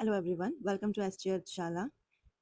Hello everyone, welcome to ST Ardhshala.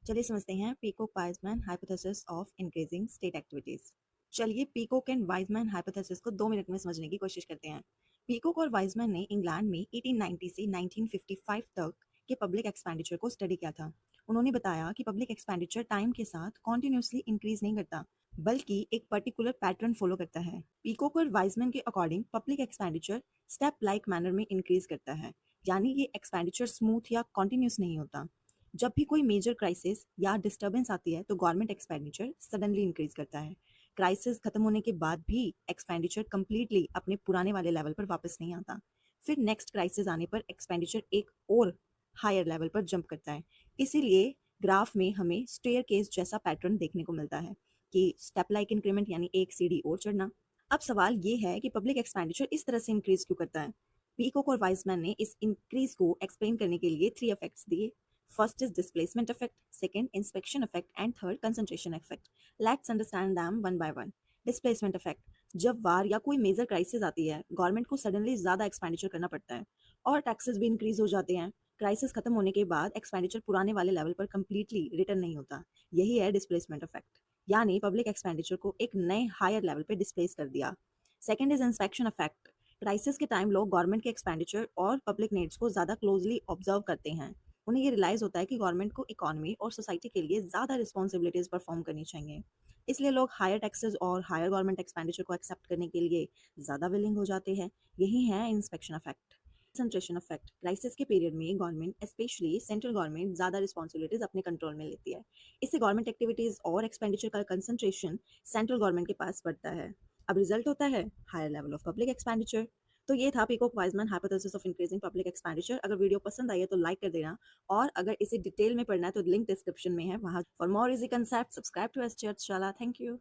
चलिए समझते हैं Peacock Wiseman hypothesis of increasing state activities. चलिए पीकॉक एंड वाइजमैन हाइपोथेसिस को 2 minute में समझने की कोशिश करते हैं। पीकॉक और वाइजमैन ने इंग्लैंड में 1890 से 1955 तक के पब्लिक एक्सपेंडिचर को स्टडी किया था। उन्होंने बताया कि पब्लिक एक्सपेंडिचर टाइम के साथ कॉन्टिन्यूसली इंक्रीज नहीं करता, बल्कि एक पर्टिकुलर पैटर्न फॉलो करता है। पीकॉक और वाइजमैन के according public expenditure step like manner में इंक्रीज करता है, यानी ये एक्सपेंडिचर स्मूथ या कॉन्टिन्यूस नहीं होता। जब भी कोई मेजर क्राइसिस या डिस्टर्बेंस आती है तो गवर्नमेंट एक्सपेंडिचर सडनली इंक्रीज करता है। क्राइसिस खत्म होने के बाद भी एक्सपेंडिचर कंप्लीटली अपने पुराने वाले लेवल पर वापस नहीं आता। फिर नेक्स्ट क्राइसिस आने पर एक्सपेंडिचर एक और हायर लेवल पर जंप करता है। इसीलिए ग्राफ में हमें स्टेयर केस जैसा पैटर्न देखने को मिलता है कि स्टेप लाइक इंक्रीमेंट यानी एक सीढ़ी और चढ़ना। अब सवाल ये है कि पब्लिक एक्सपेंडिचर इस तरह से इंक्रीज क्यों करता है। पीकॉक और वाइजमैन ने इस इंक्रीज को एक्सप्लेन करने के लिए 3 इफेक्ट्स दिए। First is displacement effect, second inspection effect and third concentration effect. Let's understand them one by one. Displacement effect, जब वार या कोई मेजर क्राइसिस आती है गवर्नमेंट को सडनली ज्यादा एक्सपेंडिचर करना पड़ता है और टैक्सेस भी इंक्रीज हो जाते हैं। क्राइसिस खत्म होने के बाद एक्सपेंडिचर पुराने वाले लेवल पर कंप्लीटली रिटर्न नहीं होता। यही है डिस्प्लेसमेंट इफेक्ट, यानी पब्लिक एक्सपेंडिचर को एक नए हायर लेवल पे डिस्प्लेस कर दिया। Second is inspection effect. Crisis के टाइम लोग गवर्नमेंट के एक्सपेंडिचर और पब्लिक नीड्स को ज़्यादा क्लोजली ऑब्जर्व करते हैं। उन्हें ये रियलाइज होता है कि गवर्नमेंट को इकोनॉमी और सोसाइटी के लिए ज़्यादा रिस्पॉन्सिबिलिटीज परफॉर्म करनी चाहिए। इसलिए लोग हायर टैक्सेस और हायर गवर्नमेंट एक्सपेंडिचर को एक्सेप्ट करने के लिए ज़्यादा विलिंग हो जाते हैं। यही है inspection effect. Concentration effect, crisis के पीरियड में गवर्नमेंट स्पेशली सेंट्रल गवर्नमेंट ज़्यादा रिस्पॉन्सिबिलिटीज अपने कंट्रोल में लेती है। इससे गवर्नमेंट एक्टिविटीज़ और एक्सपेंडिचर का कंसंट्रेशन सेंट्रल गवर्नमेंट के पास बढ़ता है। अब रिजल्ट होता है higher level of public expenditure. तो ये था Peacock Wiseman hypothesis of increasing public expenditure. अगर वीडियो पसंद आई है तो लाइक कर देना, और अगर इसे डिटेल में पढ़ना है तो लिंक डिस्क्रिप्शन में है, वहाँ for more easy concept subscribe to ST Ardhshala. Thank you.